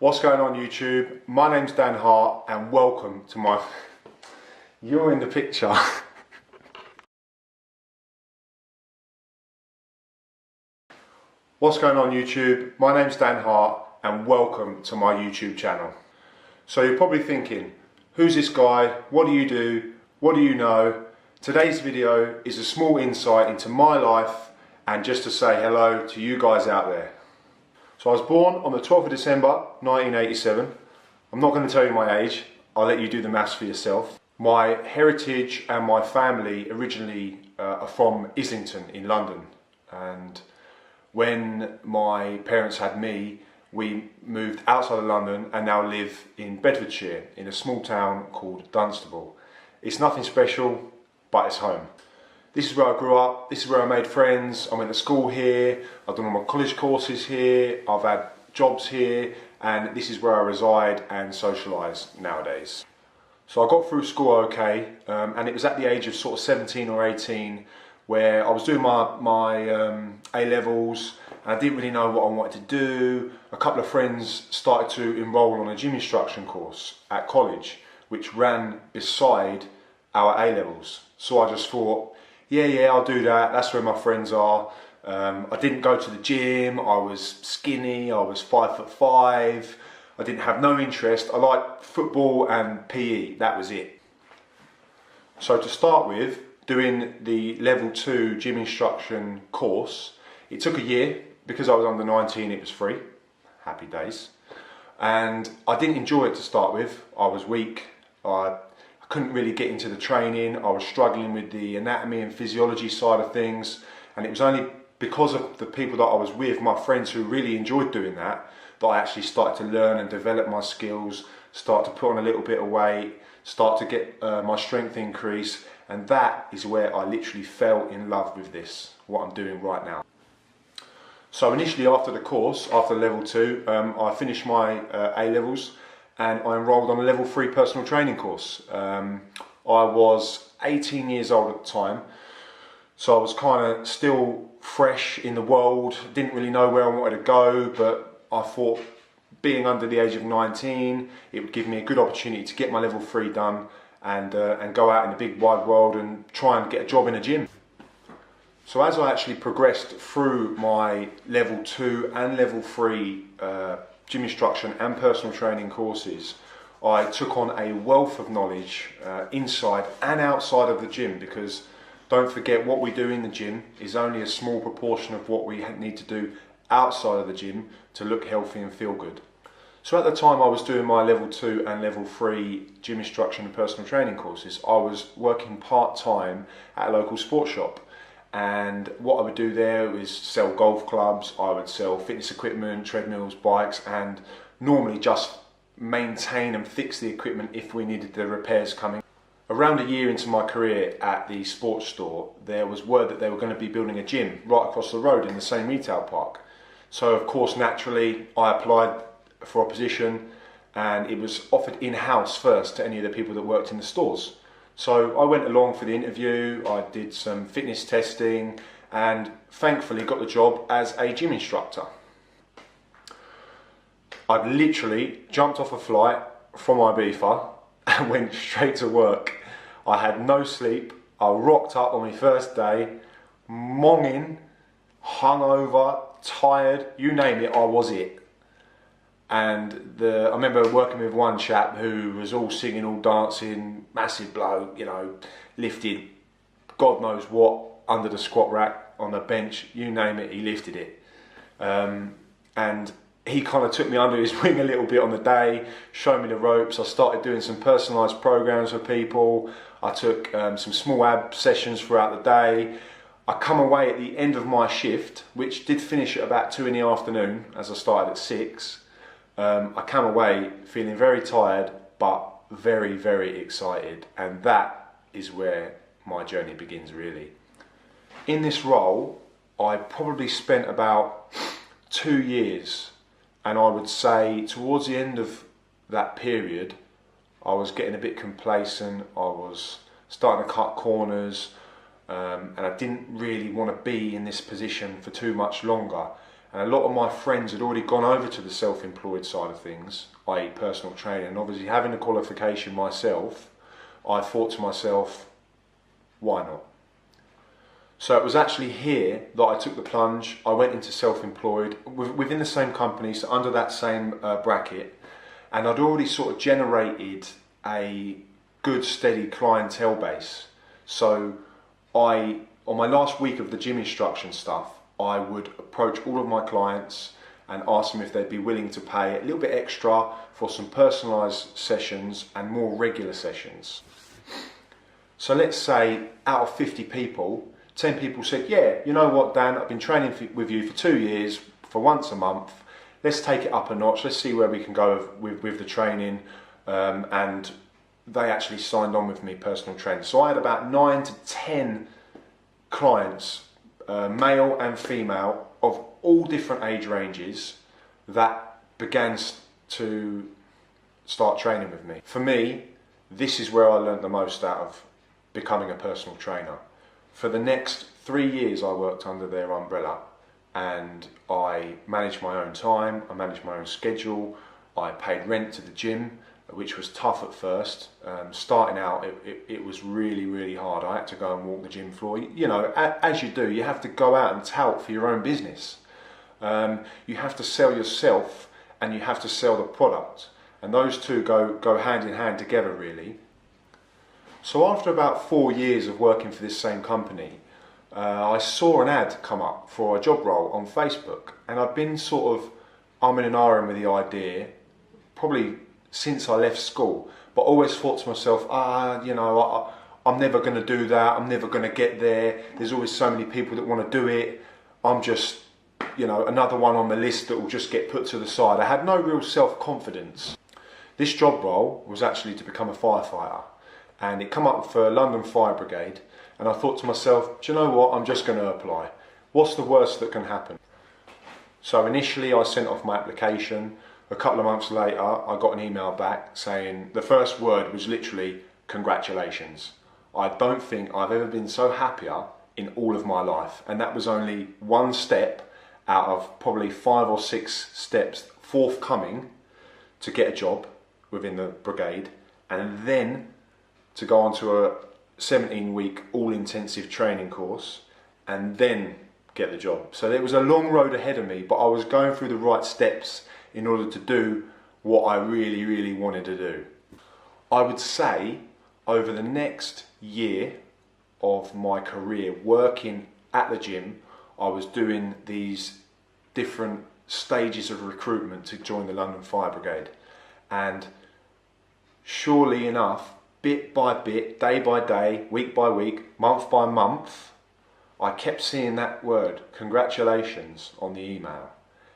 What's going on YouTube? My name's Dan Hart and welcome to my... You're in the picture. What's going on YouTube? My name's Dan Hart and welcome to my YouTube channel. So you're probably thinking, who's this guy? What do you do? What do you know? Today's video is a small insight into my life and just to say hello to you guys out there. So I was born on the 12th of December 1987. I'm not going to tell you my age, I'll let you do the maths for yourself. My heritage and my family originally are from Islington in London, and when my parents had me, we moved outside of London and now live in Bedfordshire in a small town called Dunstable. It's nothing special, but it's home. This is where I grew up, this is where I made friends, I went to school here, I've done all my college courses here, I've had jobs here, and this is where I reside and socialise nowadays. So I got through school okay, and it was at the age of sort of 17 or 18 where I was doing my A-levels and I didn't really know what I wanted to do. A couple of friends started to enrol on a gym instruction course at college which ran beside our A-levels. So I just thought, yeah, I'll do that, that's where my friends are. I didn't go to the gym, I was skinny, I was 5'5", I didn't have no interest. I liked football and PE, that was it. So to start with, doing the level 2 gym instruction course, it took a year. Because I was under 19 it was free, happy days. And I didn't enjoy it to start with, I was weak, I couldn't really get into the training, I was struggling with the anatomy and physiology side of things, and it was only because of the people that I was with, my friends who really enjoyed doing that I actually started to learn and develop my skills, start to put on a little bit of weight, start to get my strength increase, and that is where I literally fell in love with this, what I'm doing right now. So initially after the course, after level 2, I finished my A-levels and I enrolled on a level 3 personal training course. I was 18 years old at the time, so I was kind of still fresh in the world, didn't really know where I wanted to go, but I thought being under the age of 19, it would give me a good opportunity to get my level 3 done and go out in the big wide world and try and get a job in a gym. So as I actually progressed through my level 2 and level 3 gym instruction and personal training courses, I took on a wealth of knowledge inside and outside of the gym, because don't forget, what we do in the gym is only a small proportion of what we need to do outside of the gym to look healthy and feel good. So at the time I was doing my level 2 and level 3 gym instruction and personal training courses, I was working part-time at a local sports shop. And what I would do there is sell golf clubs, I would sell fitness equipment, treadmills, bikes, and normally just maintain and fix the equipment if we needed the repairs coming. Around a year into my career at the sports store, there was word that they were going to be building a gym right across the road in the same retail park. So of course naturally I applied for a position and it was offered in-house first to any of the people that worked in the stores. So I went along for the interview, I did some fitness testing and thankfully got the job as a gym instructor. I'd literally jumped off a flight from Ibiza and went straight to work. I had no sleep, I rocked up on my first day, monging, hungover, tired, you name it, I was it. And I remember working with one chap who was all singing, all dancing, massive bloke, you know, lifted God knows what under the squat rack, on the bench, you name it, he lifted it. And he kind of took me under his wing a little bit on the day, showed me the ropes. I started doing some personalised programs for people. I took some small ab sessions throughout the day. I come away at the end of my shift, which did finish at about 2 in the afternoon, as I started at 6. I came away feeling very tired, but very, very excited. And that is where my journey begins, really. In this role, I probably spent about 2 years. And I would say towards the end of that period, I was getting a bit complacent. I was starting to cut corners. And I didn't really want to be in this position for too much longer. And a lot of my friends had already gone over to the self-employed side of things, i.e. personal training. And obviously having a qualification myself, I thought to myself, why not? So it was actually here that I took the plunge. I went into self-employed within the same company, so under that same bracket, and I'd already sort of generated a good steady clientele base. So on my last week of the gym instruction stuff, I would approach all of my clients and ask them if they'd be willing to pay a little bit extra for some personalised sessions and more regular sessions. So let's say out of 50 people, 10 people said, yeah, you know what, Dan, I've been training with you for 2 years for once a month. Let's take it up a notch. Let's see where we can go with the training. And they actually signed on with me, personal training. So I had about 9 to 10 clients, male and female, of all different age ranges that began to start training with me. For me, this is where I learned the most out of becoming a personal trainer. For the next 3 years I worked under their umbrella, and I managed my own time, I managed my own schedule, I paid rent to the gym, which was tough at first. Starting out, it was really, really hard. I had to go and walk the gym floor. You know, as you do, you have to go out and tout for your own business. You have to sell yourself and you have to sell the product. And those two go hand in hand together, really. So after about 4 years of working for this same company, I saw an ad come up for a job role on Facebook, and I'd been sort of umming and ahhing with the idea probably since I left school, but always thought to myself, you know, I'm never going to do that, I'm never going to get there, there's always so many people that want to do it, I'm just, you know, another one on the list that will just get put to the side. I had no real self-confidence. This job role was actually to become a firefighter, and it come up for London Fire Brigade, and I thought to myself, do you know what, I'm just going to apply. What's the worst that can happen? So initially I sent off my application. A couple of months later I got an email back saying, the first word was literally, congratulations. I don't think I've ever been so happier in all of my life. And that was only one step out of probably 5 or 6 steps forthcoming to get a job within the brigade, and then to go on to a 17-week all-intensive training course, and then get the job. So there was a long road ahead of me, but I was going through the right steps in order to do what I really, really wanted to do. I would say over the next year of my career working at the gym, I was doing these different stages of recruitment to join the London Fire Brigade. And surely enough, bit by bit, day by day, week by week, month by month, I kept seeing that word, congratulations, on the email.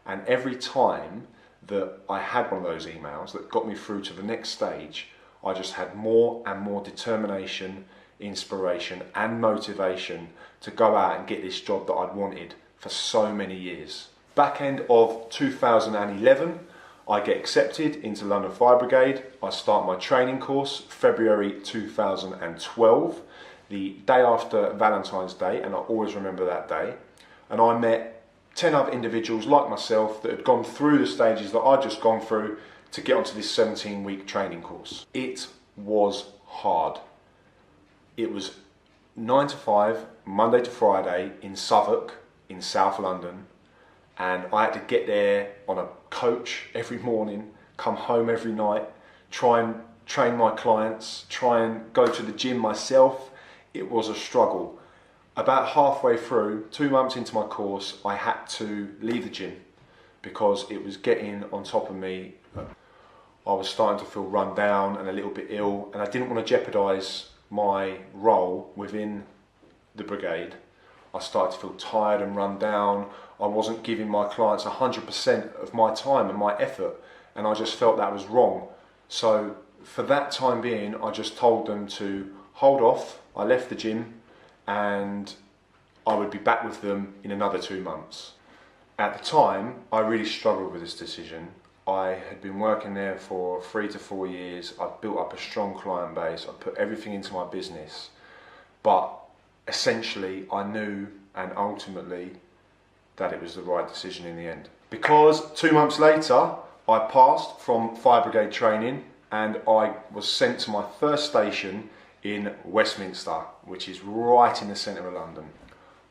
And every time that I had one of those emails that got me through to the next stage, I just had more and more determination, inspiration and motivation to go out and get this job that I'd wanted for so many years. Back end of 2011, I get accepted into London Fire Brigade. I start my training course February 2012, the day after Valentine's Day, and I always remember that day. And I met 10 other individuals like myself that had gone through the stages that I'd just gone through to get onto this 17-week training course. It was hard. It was 9 to 5, Monday to Friday in Southwark, in South London, and I had to get there on a coach every morning, come home every night, try and train my clients, try and go to the gym myself. It was a struggle. About halfway through, 2 months into my course, I had to leave the gym because it was getting on top of me. I was starting to feel run down and a little bit ill, and I didn't want to jeopardise my role within the brigade. I started to feel tired and run down. I wasn't giving my clients 100% of my time and my effort, and I just felt that was wrong. So for that time being, I just told them to hold off. I left the gym and I would be back with them in another 2 months. At the time, I really struggled with this decision. I had been working there for 3 to 4 years. I'd built up a strong client base. I put everything into my business. But essentially, I knew, and ultimately, that it was the right decision in the end. Because 2 months later, I passed from fire brigade training and I was sent to my first station in Westminster, which is right in the centre of London.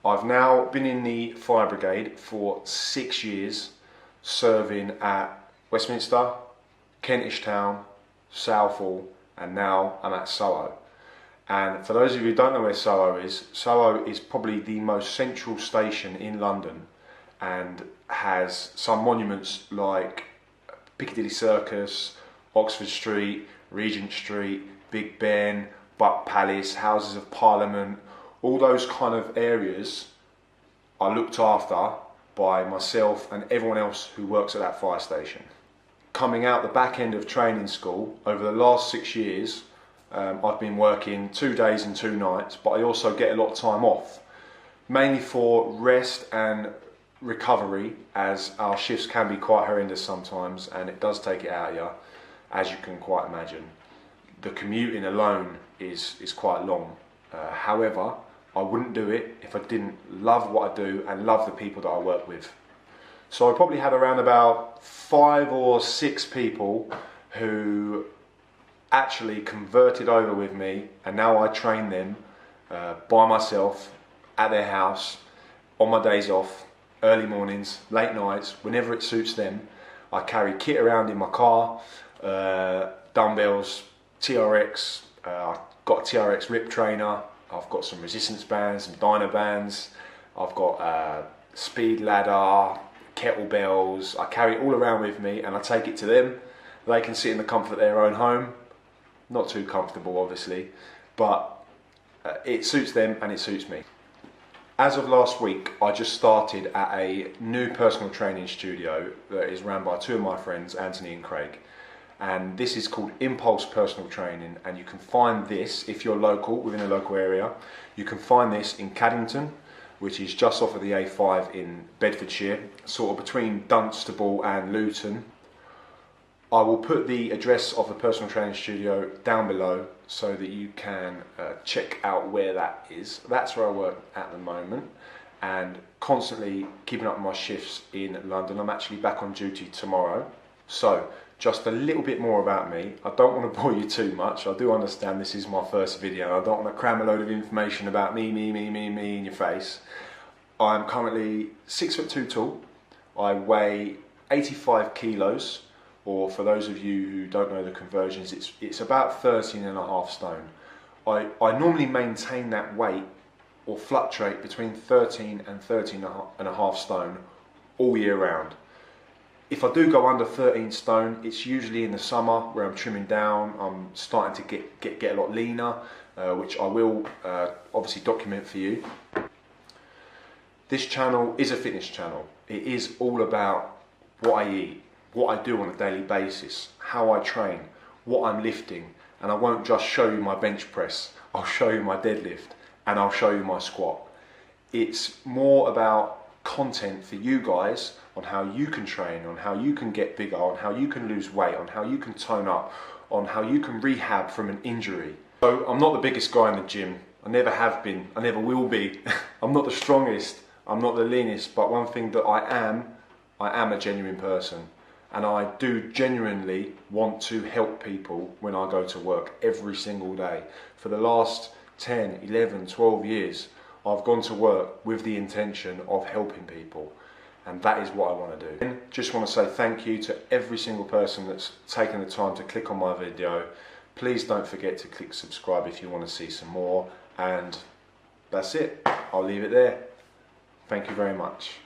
I've now been in the fire brigade for 6 years, serving at Westminster, Kentish Town, Southall, and now I'm at Soho. And for those of you who don't know where Soho is probably the most central station in London and has some monuments like Piccadilly Circus, Oxford Street, Regent Street, Big Ben, Buck Palace, Houses of Parliament. All those kind of areas are looked after by myself and everyone else who works at that fire station. Coming out the back end of training school, over the last 6 years, I've been working 2 days and 2 nights, but I also get a lot of time off, mainly for rest and recovery, as our shifts can be quite horrendous sometimes and it does take it out of you, as you can quite imagine. The commuting alone is quite long. However, I wouldn't do it if I didn't love what I do and love the people that I work with. So I probably had around about 5 or 6 people who actually converted over with me, and now I train them by myself at their house on my days off, early mornings, late nights, whenever it suits them. I carry kit around in my car, dumbbells, TRX, I've got a TRX rip trainer, I've got some resistance bands, some dyno bands, I've got a speed ladder, kettlebells. I carry it all around with me and I take it to them. They can sit in the comfort of their own home. Not too comfortable obviously, but it suits them and it suits me. As of last week, I just started at a new personal training studio that is run by 2 of my friends, Anthony and Craig. And this is called Impulse Personal Training, and you can find this, if you're local, within a local area, you can find this in Caddington, which is just off of the A5 in Bedfordshire, sort of between Dunstable and Luton. I will put the address of the personal training studio down below so that you can check out where that is. That's where I work at the moment, and constantly keeping up with my shifts in London. I'm actually back on duty tomorrow. So just a little bit more about me. I don't want to bore you too much. I do understand this is my first video. I don't want to cram a load of information about me in your face. I'm currently 6'2" tall. I weigh 85 kilos. Or for those of you who don't know the conversions, it's about 13.5 stone. I normally maintain that weight or fluctuate between 13 and 13.5 stone all year round. If I do go under 13 stone, it's usually in the summer where I'm trimming down. I'm starting to get a lot leaner, which I will obviously document for you. This channel is a fitness channel. It is all about what I eat, what I do on a daily basis, how I train, what I'm lifting, and I won't just show you my bench press, I'll show you my deadlift and I'll show you my squat. It's more about content for you guys on how you can train, on how you can get bigger, on how you can lose weight, on how you can tone up, on how you can rehab from an injury. So I'm not the biggest guy in the gym, I never have been, I never will be. I'm not the strongest, I'm not the leanest, but one thing that I am a genuine person. And I do genuinely want to help people when I go to work every single day. For the last 10, 11, 12 years, I've gone to work with the intention of helping people. And that is what I want to do. And just want to say thank you to every single person that's taken the time to click on my video. Please don't forget to click subscribe if you want to see some more. And that's it. I'll leave it there. Thank you very much.